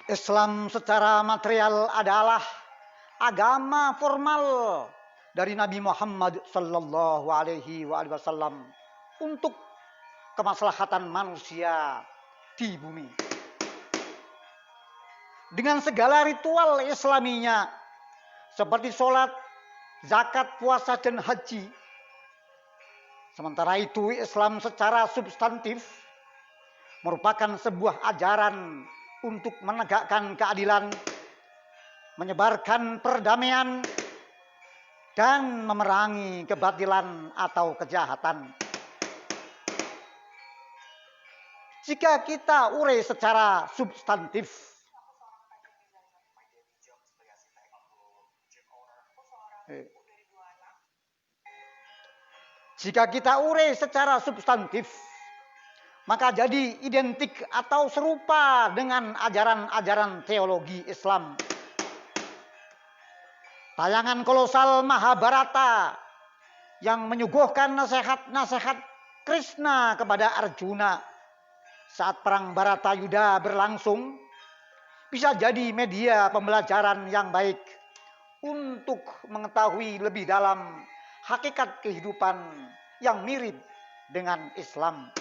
Islam secara material adalah agama formal dari Nabi Muhammad sallallahu alaihi wasallam untuk kemaslahatan manusia di bumi. Dengan segala ritual Islaminya seperti sholat, zakat, puasa, dan haji. Sementara itu Islam secara substantif merupakan sebuah ajaran untuk menegakkan keadilan, menyebarkan perdamaian, dan memerangi kebatilan atau kejahatan. Jika kita urai secara substantif, maka jadi identik atau serupa dengan ajaran-ajaran teologi Islam. Tayangan kolosal Mahabharata yang menyuguhkan nasihat-nasihat Krishna kepada Arjuna saat perang Baratayuda berlangsung bisa jadi media pembelajaran yang baik untuk mengetahui lebih dalam hakikat kehidupan yang mirip dengan Islam.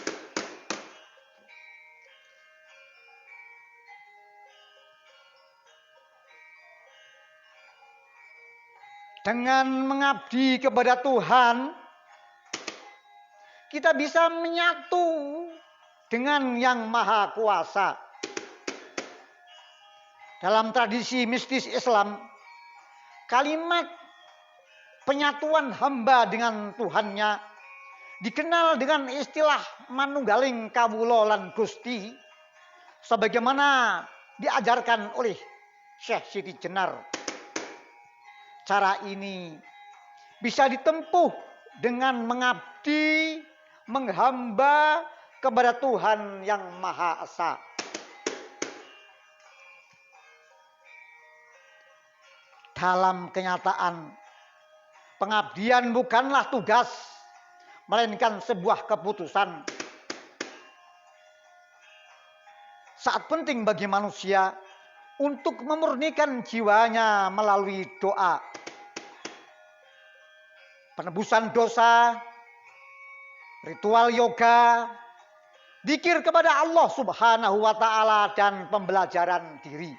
Dengan mengabdi kepada Tuhan, kita bisa menyatu dengan Yang Maha Kuasa. Dalam tradisi mistis Islam, kalimat penyatuan hamba dengan Tuhannya dikenal dengan istilah manunggaling kawula lan Gusti, sebagaimana diajarkan oleh Syekh Siti Jenar. Cara ini bisa ditempuh dengan mengabdi, menghamba kepada Tuhan Yang Maha Esa. Dalam kenyataan, pengabdian bukanlah tugas, melainkan sebuah keputusan. Saat penting bagi manusia untuk memurnikan jiwanya melalui doa, penebusan dosa, ritual yoga, zikir kepada Allah Subhanahu wa Ta'ala, dan pembelajaran diri.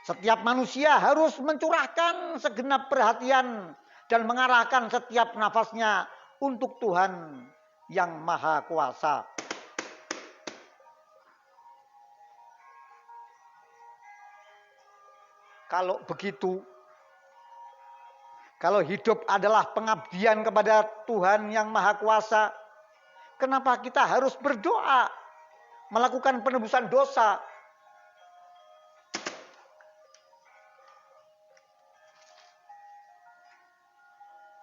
Setiap manusia harus mencurahkan segenap perhatian dan mengarahkan setiap nafasnya untuk Tuhan Yang Maha Kuasa. Kalau begitu, kalau hidup adalah pengabdian kepada Tuhan Yang Maha Kuasa, kenapa kita harus berdoa, melakukan penebusan dosa?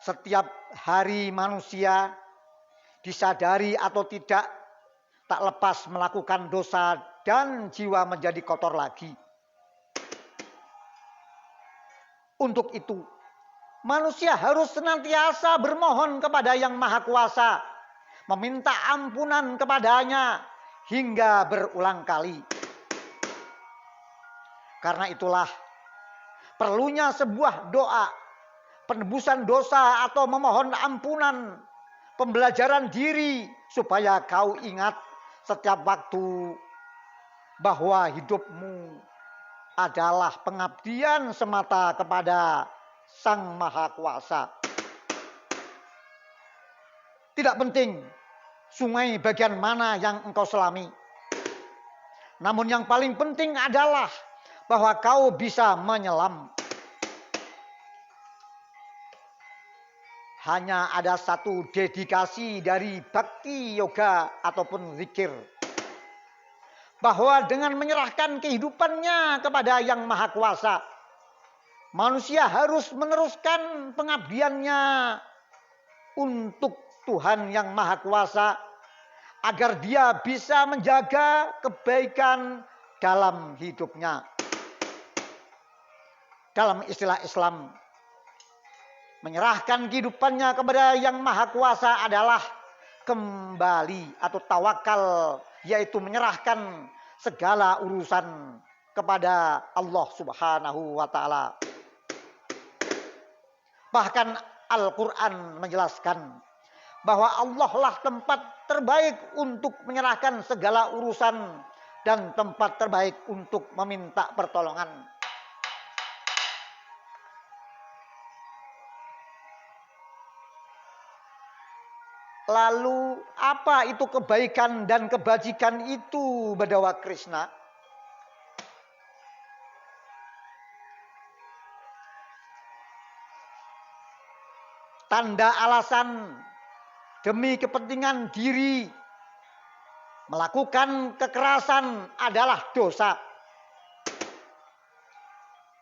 Setiap hari manusia, disadari atau tidak, tak lepas melakukan dosa dan jiwa menjadi kotor lagi. Untuk itu, manusia harus senantiasa bermohon kepada Yang Maha Kuasa, meminta ampunan kepadanya hingga berulang kali. Karena itulah perlunya sebuah doa, penebusan dosa atau memohon ampunan, pembelajaran diri supaya kau ingat setiap waktu bahwa hidupmu adalah pengabdian semata kepada Sang Maha Kuasa. Tidak penting sungai bagian mana yang engkau selami, namun yang paling penting adalah bahwa kau bisa menyelam. Hanya ada satu dedikasi dari bhakti yoga ataupun zikir, bahwa dengan menyerahkan kehidupannya kepada Yang Maha Kuasa, manusia harus meneruskan pengabdiannya untuk Tuhan Yang Maha Kuasa, agar dia bisa menjaga kebaikan dalam hidupnya. Dalam istilah Islam, menyerahkan kehidupannya kepada Yang Maha Kuasa adalah kembali atau tawakal, yaitu menyerahkan segala urusan kepada Allah Subhanahu wa taala. Bahkan Al-Qur'an menjelaskan bahwa Allah lah tempat terbaik untuk menyerahkan segala urusan dan tempat terbaik untuk meminta pertolongan. Lalu apa itu kebaikan dan kebajikan itu, Badawa Krishna? Tanda alasan demi kepentingan diri melakukan kekerasan adalah dosa.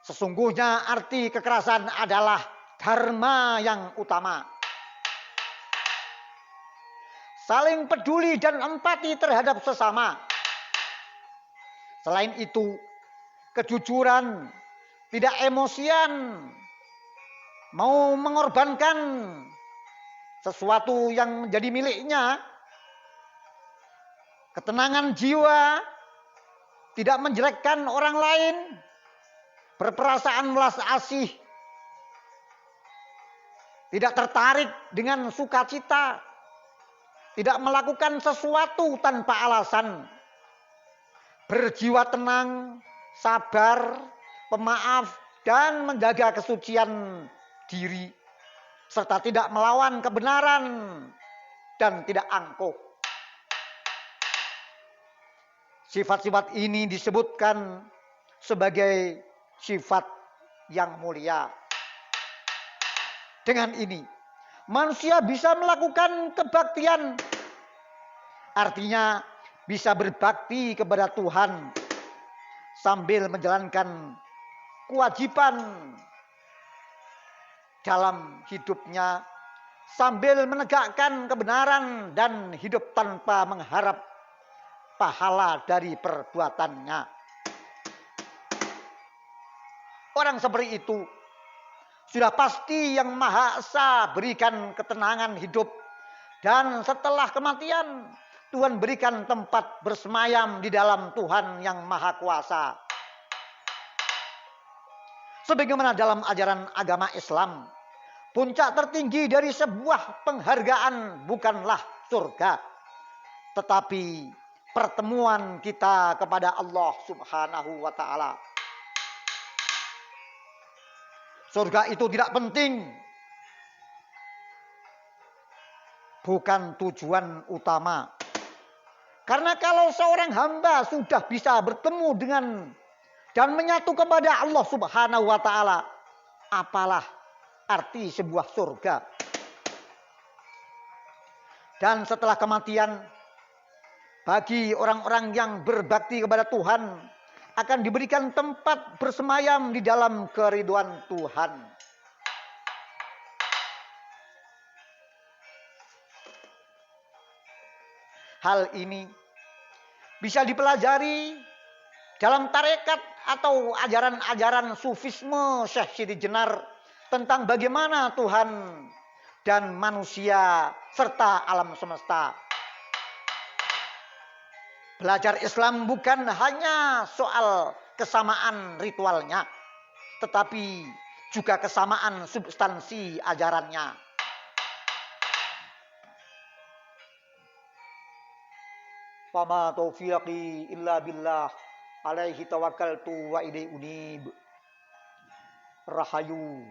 Sesungguhnya arti kekerasan adalah dharma yang utama. Saling peduli dan empati terhadap sesama. Selain itu, kejujuran, tidak emosian, mau mengorbankan sesuatu yang menjadi miliknya, ketenangan jiwa, tidak menjelekkan orang lain, berperasaan welas asih, tidak tertarik dengan sukacita, tidak melakukan sesuatu tanpa alasan, berjiwa tenang, sabar, pemaaf, dan menjaga kesucian diri, serta tidak melawan kebenaran dan tidak angkuh. Sifat-sifat ini disebutkan sebagai sifat yang mulia. Dengan ini, manusia bisa melakukan kebaktian, artinya bisa berbakti kepada Tuhan sambil menjalankan kewajiban dalam hidupnya, sambil menegakkan kebenaran dan hidup tanpa mengharap pahala dari perbuatannya. Orang seperti itu sudah pasti yang Maha Esa berikan ketenangan hidup, dan setelah kematian Tuhan berikan tempat bersemayam di dalam Tuhan yang Maha Kuasa. Sebagaimana dalam ajaran agama Islam, puncak tertinggi dari sebuah penghargaan bukanlah surga, tetapi pertemuan kita kepada Allah Subhanahu wa taala. Surga itu tidak penting, bukan tujuan utama. Karena kalau seorang hamba sudah bisa bertemu dengan dan menyatu kepada Allah Subhanahu wa taala, apalah arti sebuah surga? Dan setelah kematian, bagi orang-orang yang berbakti kepada Tuhan akan diberikan tempat bersemayam di dalam keridhaan Tuhan. Hal ini bisa dipelajari dalam tarekat atau ajaran-ajaran sufisme Syekh Siti Jenar tentang bagaimana Tuhan dan manusia serta alam semesta. Belajar Islam bukan hanya soal kesamaan ritualnya, tetapi juga kesamaan substansi ajarannya. Wama taufiqi illa billah, alaihi tawakkaltu wa ilaihi unib. Rahayu.